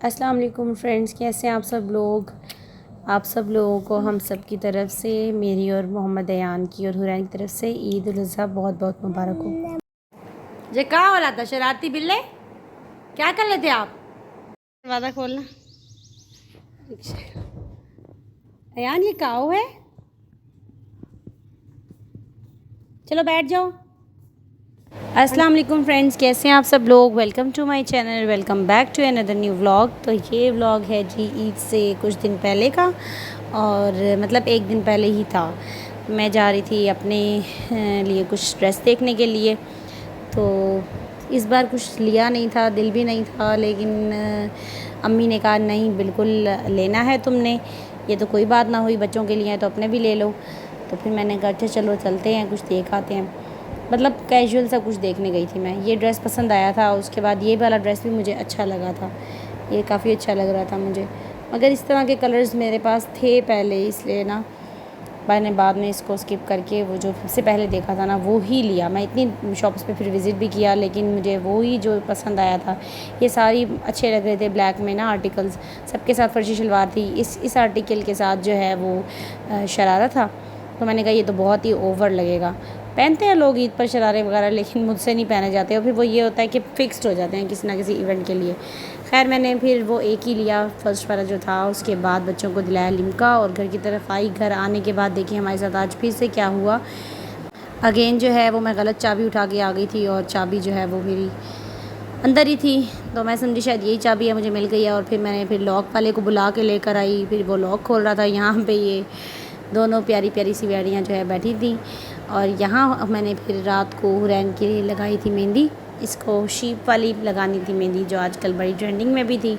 अस्सलाम वालेकुम फ्रेंड्स, कैसे हैं आप सब लोग। आप सब लोगों को हम सब की तरफ से, मेरी और मोहम्मद अयान की और हुरैन की तरफ से ईद उल अज़हा बहुत बहुत मुबारक हो। जे कहाँ हो रहा था शरारती बिल्ले, क्या कर लेते आप। दरवाज़ा खोलना। अयान ये काऊ है, चलो बैठ जाओ। अस्सलाम वालेकुम फ्रेंड्स, कैसे हैं आप सब लोग। Welcome to my channel, welcome back to another new vlog. तो ये व्लॉग है जी ईद से कुछ दिन पहले का, और मतलब एक दिन पहले ही था। मैं जा रही थी अपने लिए कुछ ड्रेस देखने के लिए। तो इस बार कुछ लिया नहीं था, दिल भी नहीं था, लेकिन अम्मी ने कहा नहीं बिल्कुल लेना है तुमने, ये तो कोई बात ना हुई, बच्चों के लिए है तो अपने भी ले लो। तो फिर मैंने कहा अच्छा चलो चलते हैं, कुछ देख आते हैं। मतलब कैजुअल सा कुछ देखने गई थी मैं। ये ड्रेस पसंद आया था, उसके बाद ये वाला ड्रेस भी मुझे अच्छा लगा था, ये काफ़ी अच्छा लग रहा था मुझे। मगर इस तरह के कलर्स मेरे पास थे पहले, इसलिए ना मैंने बाद में इसको स्किप करके वो जो सबसे पहले देखा था ना वो ही लिया। मैं इतनी शॉप्स पे फिर विज़िट भी किया, लेकिन मुझे वो ही जो पसंद आया था। ये सारी अच्छे लग रहे थे, ब्लैक में ना आर्टिकल्स, सबके साथ फर्शी शलवार थी। इस आर्टिकल के साथ जो है वो शरारा था। तो मैंने कहा ये तो बहुत ही ओवर लगेगा। पहनते हैं लोग ईद पर शरारे वगैरह, लेकिन मुझसे नहीं पहने जाते, और फिर वो ये होता है कि फ़िक्स्ड हो जाते हैं किसी ना किसी इवेंट के लिए। खैर मैंने फिर वो एक ही लिया, फर्स्ट वाला जो था। उसके बाद बच्चों को दिलाया लिम्का और घर की तरफ आई। घर आने के बाद देखिए हमारे साथ आज फिर से क्या हुआ। अगेन जो है वो मैं गलत चाबी उठा के आ गई थी, और चाबी जो है वो मेरी अंदर ही थी। तो मैं समझी शायद यही चाबी है, मुझे मिल गई है। और फिर मैंने फिर लॉक वाले को बुला के लेकर आई, फिर वो लॉक खोल रहा था। यहाँ पे ये दोनों प्यारी प्यारी सी बेड़ियाँ जो है बैठी थी। और यहाँ मैंने फिर रात को हुरैन के लिए लगाई थी मेहंदी। इसको शीप वाली लगानी थी मेहंदी, जो आजकल बड़ी ट्रेंडिंग में भी थी।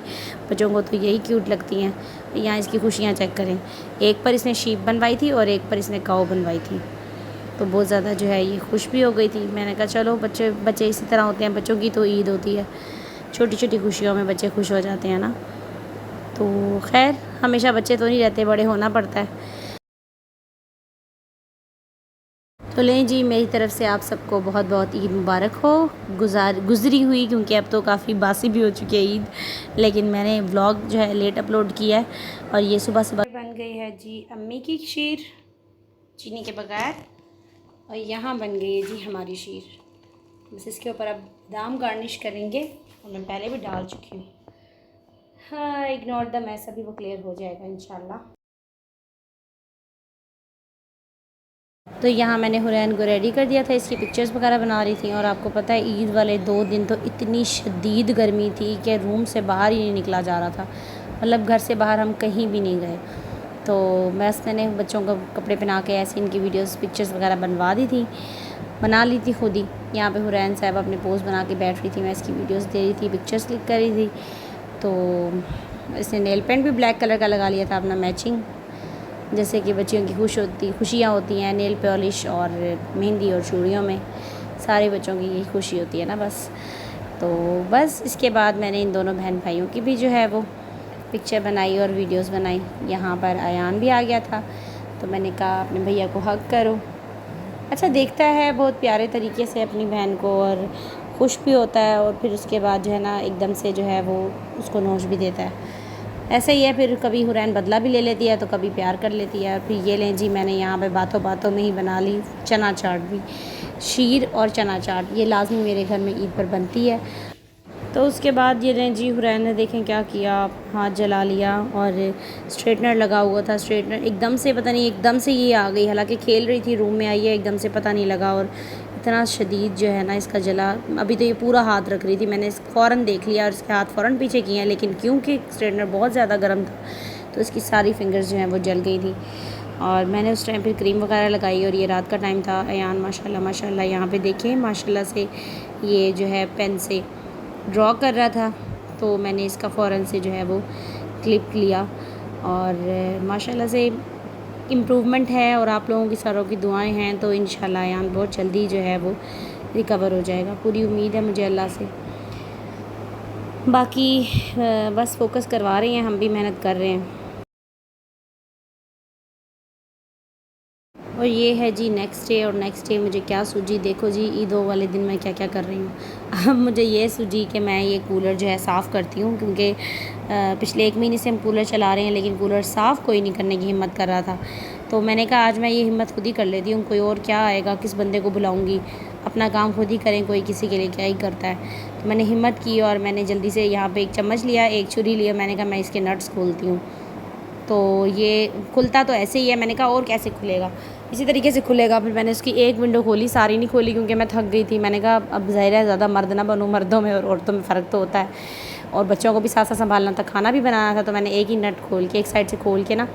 बच्चों को तो यही क्यूट लगती हैं। यहाँ इसकी खुशियाँ चेक करें, एक पर इसने शीप बनवाई थी और एक पर इसने काऊ बनवाई थी। तो बहुत ज़्यादा जो है ये खुश भी हो गई थी। मैंने कहा चलो बच्चे बच्चे इसी तरह होते हैं, बच्चों की तो ईद होती है, छोटी छोटी खुशियों में बच्चे खुश हो जाते हैं ना। तो खैर हमेशा बच्चे तो नहीं रहते, बड़े होना पड़ता है। तो लें जी, मेरी तरफ़ से आप सबको बहुत बहुत ईद मुबारक हो। गुज़री हुई, क्योंकि अब तो काफ़ी बासी भी हो चुकी है ईद, लेकिन मैंने व्लॉग जो है लेट अपलोड किया है। और ये सुबह सुबह बन गई है जी अम्मी की खीर चीनी के बगैर, और यहाँ बन गई है जी हमारी शीर। बस इसके ऊपर अब बादाम गार्निश करेंगे, और मैं पहले भी डाल चुकी हूँ। हाँ, इग्नोर द मैस, अभी वो क्लियर हो जाएगा इंशाल्लाह। तो यहाँ मैंने हुरैन को रेडी कर दिया था, इसकी पिक्चर्स वगैरह बना रही थी। और आपको पता है ईद वाले 2 दिन तो इतनी शदीद गर्मी थी कि रूम से बाहर ही नहीं निकला जा रहा था। मतलब घर से बाहर हम कहीं भी नहीं गए। तो बस मैंने बच्चों को कपड़े पहना के ऐसे इनकी वीडियोस पिक्चर्स वगैरह बनवा दी थी, बना ली थी खुद ही। यहाँ पे हुरैन साहब अपने पोज बना के बैठ रही थी, मैं इसकी वीडियोस दे रही थी, पिक्चर्स क्लिक कर रही थी। तो इसने नेल पेंट भी ब्लैक कलर का लगा लिया था अपना मैचिंग, जैसे कि बच्चियों की खुशियाँ होती हैं नेल पॉलिश और मेहंदी और चूड़ियों में, सारे बच्चों की यही खुशी होती है ना बस। तो बस इसके बाद मैंने इन दोनों बहन भाइयों की भी जो है वो पिक्चर बनाई और वीडियोस बनाई। यहाँ पर अयान भी आ गया था, तो मैंने कहा अपने भैया को हग करो। अच्छा देखता है बहुत प्यारे तरीके से अपनी बहन को, और खुश भी होता है, और फिर उसके बाद जो है ना एकदम से जो है वो उसको नोच भी देता है। ऐसे ही है, फिर कभी हुरैन बदला भी ले लेती है तो कभी प्यार कर लेती है। और फिर ये लें जी, मैंने यहाँ पे बातों बातों में ही बना ली चना चाट भी। शीर और चना चाट ये लाजमी मेरे घर में ईद पर बनती है। तो उसके बाद ये लें जी, हुरैन ने देखें क्या किया, हाथ जला लिया। और स्ट्रेटनर लगा हुआ था, स्ट्रेटनर एकदम से पता नहीं एकदम से ये आ गई, हालांकि खेल रही थी रूम में, आई है एकदम से पता नहीं लगा, और इतना शदीद जो है ना इसका जला। अभी तो ये पूरा हाथ रख रही थी, मैंने फ़ौरन देख लिया और इसके हाथ फ़ौरन पीछे किए हैं, लेकिन क्योंकि स्ट्रेटनर बहुत ज़्यादा गर्म था तो इसकी सारी फिंगर्स जो हैं वो जल गई थी। और मैंने उस टाइम फिर क्रीम वगैरह लगाई, और ये रात का टाइम था। अयान माशाल्लाह माशाल्लाह यहाँ पे देखें माशाल्लाह से ये जो है पेन से ड्रॉ कर रहा था, तो मैंने इसका फ़ौरन से जो है वो क्लिप लिया। और माशाल्लाह से इम्प्रूवमेंट है, और आप लोगों की सारों की दुआएं हैं, तो इंशाल्लाह अयान बहुत जल्दी जो है वो रिकवर हो जाएगा, पूरी उम्मीद है मुझे अल्लाह से। बाकी बस फोकस करवा रहे हैं, हम भी मेहनत कर रहे हैं। और ये है जी नेक्स्ट डे। और नेक्स्ट डे मुझे क्या सूझी, देखो जी ईदों वाले दिन मैं क्या क्या कर रही हूँ। अब मुझे ये सूझी कि मैं ये कूलर जो है साफ़ करती हूँ, क्योंकि पिछले 1 महीने से हम कूलर चला रहे हैं लेकिन कूलर साफ़ कोई नहीं करने की हिम्मत कर रहा था। तो मैंने कहा आज मैं ये हिम्मत खुद ही कर लेती हूँ, कोई और क्या आएगा, किस बंदे को बुलाऊँगी, अपना काम खुद ही करें, कोई किसी के लिए क्या ही करता है। तो मैंने हिम्मत की और मैंने जल्दी से यहाँ पे एक चम्मच लिया, एक छुरी लिया, मैंने कहा मैं इसके नट्स खोलती हूँ। तो ये खुलता तो ऐसे ही है, मैंने कहा और कैसे खुलेगा, इसी तरीके से खुलेगा। फिर मैंने उसकी एक विंडो खोली, सारी नहीं खोली क्योंकि मैं थक गई थी। मैंने कहा अब ज़ाहिर है ज़्यादा मर्द ना बनूँ, मर्दों में और औरतों में फ़र्क तो होता है, और बच्चों को भी साथ साथ संभालना था, खाना भी बनाना था। तो मैंने एक ही नट खोल के, एक साइड से खोल के ना,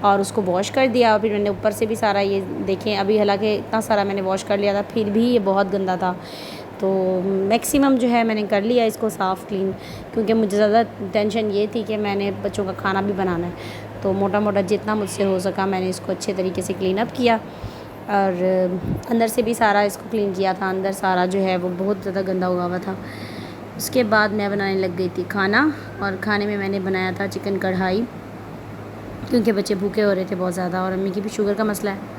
और उसको वॉश कर दिया। और फिर मैंने ऊपर से भी सारा, ये देखें अभी हालांकि इतना सारा मैंने वॉश कर लिया था, फिर भी ये बहुत गंदा था। तो मैक्सिमम जो है मैंने कर लिया इसको साफ़ क्लीन, क्योंकि मुझे ज़्यादा टेंशन ये थी कि मैंने बच्चों का खाना भी बनाना है। तो मोटा मोटा जितना मुझसे हो सका मैंने इसको अच्छे तरीके से क्लीन अप किया, और अंदर से भी सारा इसको क्लीन किया था। अंदर सारा जो है वो बहुत ज़्यादा गंदा हुआ हुआ था। उसके बाद मैं बनाने लग गई थी खाना, और खाने में मैंने बनाया था चिकन कढ़ाई, क्योंकि बच्चे भूखे हो रहे थे बहुत ज़्यादा, और अम्मी की भी शुगर का मसला है।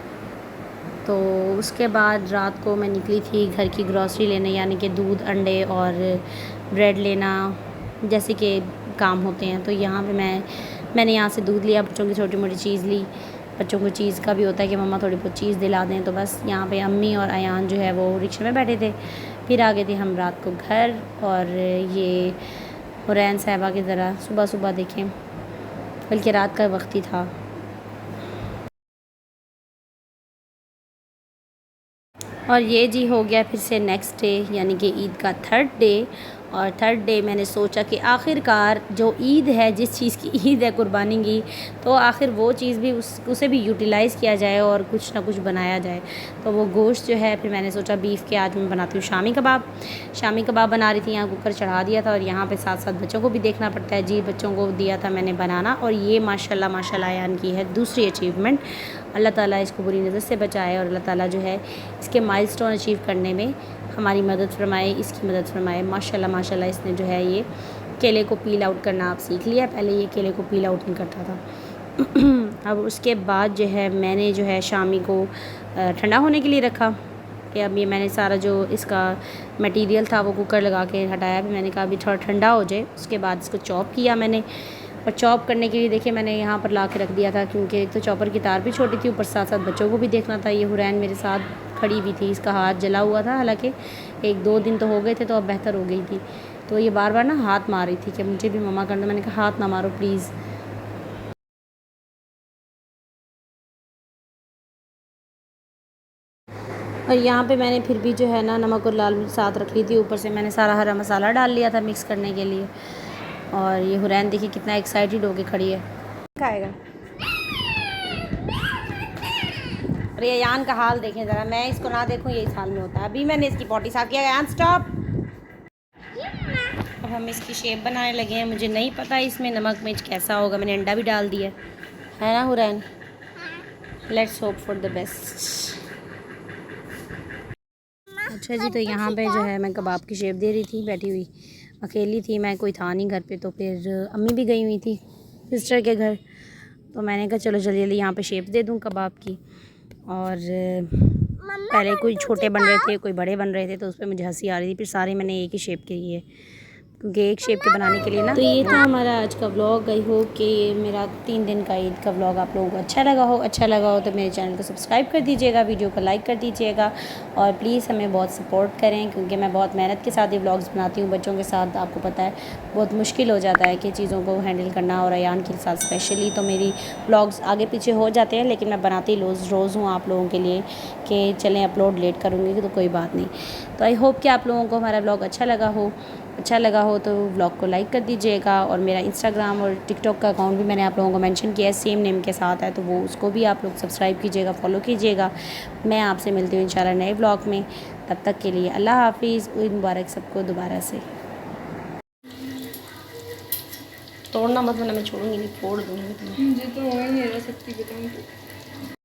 तो उसके बाद रात को मैं निकली थी घर की ग्रॉसरी लेने, यानी कि दूध, अंडे और ब्रेड लेना, जैसे कि काम होते हैं। तो यहाँ पे मैंने यहाँ से दूध लिया, बच्चों की छोटी मोटी चीज़ ली। बच्चों को चीज़ का भी होता है कि मम्मा थोड़ी बहुत चीज़ दिला दें, तो बस यहाँ पे अम्मी और अयान जो है वो रिक्शे में बैठे थे। फिर आ गए थे हम रात को घर, और ये हुरैन साहिबा की ज़रा सुबह सुबह देखें, बल्कि रात का वक्त ही था। और ये जी हो गया फिर से नेक्स्ट डे, यानी कि ईद का 3rd डे। और 3rd डे मैंने सोचा कि आखिरकार जो ईद है, जिस चीज़ की ईद है कुर्बानी की, तो आखिर वो चीज़ भी उसे भी यूटिलाइज़ किया जाए और कुछ ना कुछ बनाया जाए। तो वो गोश्त जो है, फिर मैंने सोचा बीफ के आज मैं बनाती हूँ शामी कबाब। शामी कबाब बना रही थी, यहाँ कुकर चढ़ा दिया था, और यहाँ पे साथ साथ बच्चों को भी देखना पड़ता है जी। बच्चों को दिया था मैंने बनाना, और ये माशाल्लाह माशाल्लाह अयान की है दूसरी अचीवमेंट। अल्लाह ताला इसको बुरी नज़र से बचाए, और अल्लाह ताला जो है इसके माइलस्टोन अचीव करने में हमारी मदद फरमाए, इसकी मदद फरमाए। माशाल्लाह माशाल्लाह इसने जो है ये केले को पील आउट करना आप सीख लिया, पहले ये केले को पील आउट नहीं करता था। अब उसके बाद जो है मैंने जो है शामी को ठंडा होने के लिए रखा, कि अब ये मैंने सारा जो इसका मटेरियल था वो कुकर लगा के हटाया। फिर मैंने कहा अभी थोड़ा ठंडा हो जाए, उसके बाद इसको चॉप किया मैंने। और चॉप करने के लिए देखिए मैंने यहाँ पर ला के रख दिया था, क्योंकि एक तो चॉपर की तार भी छोटी थी, ऊपर साथ साथ बच्चों को भी देखना था। ये हुरैन मेरे साथ खड़ी हुई थी, इसका हाथ जला हुआ था, हालांकि 1-2 दिन तो हो गए थे, तो अब बेहतर हो गई थी। तो ये बार बार ना हाथ मार रही थी कि मुझे भी मम्मा करना। मैंने कहा हाथ ना मारो प्लीज़। और यहाँ पे मैंने फिर भी जो है ना नमक और लाल मिर्च साथ रख ली थी, ऊपर से मैंने सारा हरा मसाला डाल लिया था मिक्स करने के लिए। और ये हुरैन देखिए कितना एक्साइटेड होके खड़ी है, खाएगा। अरे अयान का हाल देखें ज़रा, मैं इसको ना देखूं ये इस हाल में होता है। अभी मैंने इसकी पॉटी साफ किया। अयान स्टॉप। अब हम इसकी शेप बनाने लगे हैं। मुझे नहीं पता इसमें नमक मिर्च कैसा होगा, मैंने अंडा भी डाल दिया है ना Hurain. Let's hope for the best. अच्छा जी, तो यहाँ पे जो है मैं कबाब की शेप दे रही थी, बैठी हुई अकेली थी मैं, कोई था नहीं घर पे। तो फिर अम्मी भी गई हुई थी सिस्टर के घर, तो मैंने कहा चलो जल्दी जल्दी यहाँ पे शेप दे दूँ कबाब की। और पहले कोई छोटे बन रहे थे, कोई बड़े बन रहे थे, तो उस पर मुझे हंसी आ रही थी। फिर सारे मैंने एक ही शेप के लिए, क्योंकि एक शेप के बनाने के लिए ना। तो ये था हमारा आज का व्लॉग। आई होप कि ये मेरा 3 दिन का ईद का व्लॉग आप लोगों को अच्छा लगा हो। अच्छा लगा हो तो मेरे चैनल को सब्सक्राइब कर दीजिएगा, वीडियो को लाइक कर दीजिएगा, और प्लीज़ हमें बहुत सपोर्ट करें, क्योंकि मैं बहुत मेहनत के साथ ये व्लॉग्स बनाती हूँ। बच्चों के साथ आपको पता है बहुत मुश्किल हो जाता है कि चीज़ों को हैंडल करना, और अयान के साथ स्पेशली। तो मेरी व्लॉग्स आगे पीछे हो जाते हैं, लेकिन मैं बनाती रोज़ हूँ आप लोगों के लिए, कि चलें अपलोड लेट करूँगी तो कोई बात नहीं। तो आई होप कि आप लोगों को हमारा व्लॉग अच्छा लगा हो तो व्लॉग को लाइक कर दीजिएगा। और मेरा इंस्टाग्राम और टिकटॉक का अकाउंट भी मैंने आप लोगों को मेंशन किया है, सेम नेम के साथ है, तो वो उसको भी आप लोग सब्सक्राइब कीजिएगा, फॉलो कीजिएगा। मैं आपसे मिलती हूँ इंशाल्लाह नए व्लॉग में। तब तक के लिए अल्लाह हाफिज़। ईद मुबारक सबको दोबारा से। तोड़ना मत, वरना मैं छोड़ूंगी नहीं, फोड़ दूँगी। मुझे तो हो ही नहीं रहा, सच्ची बताऊँ तो।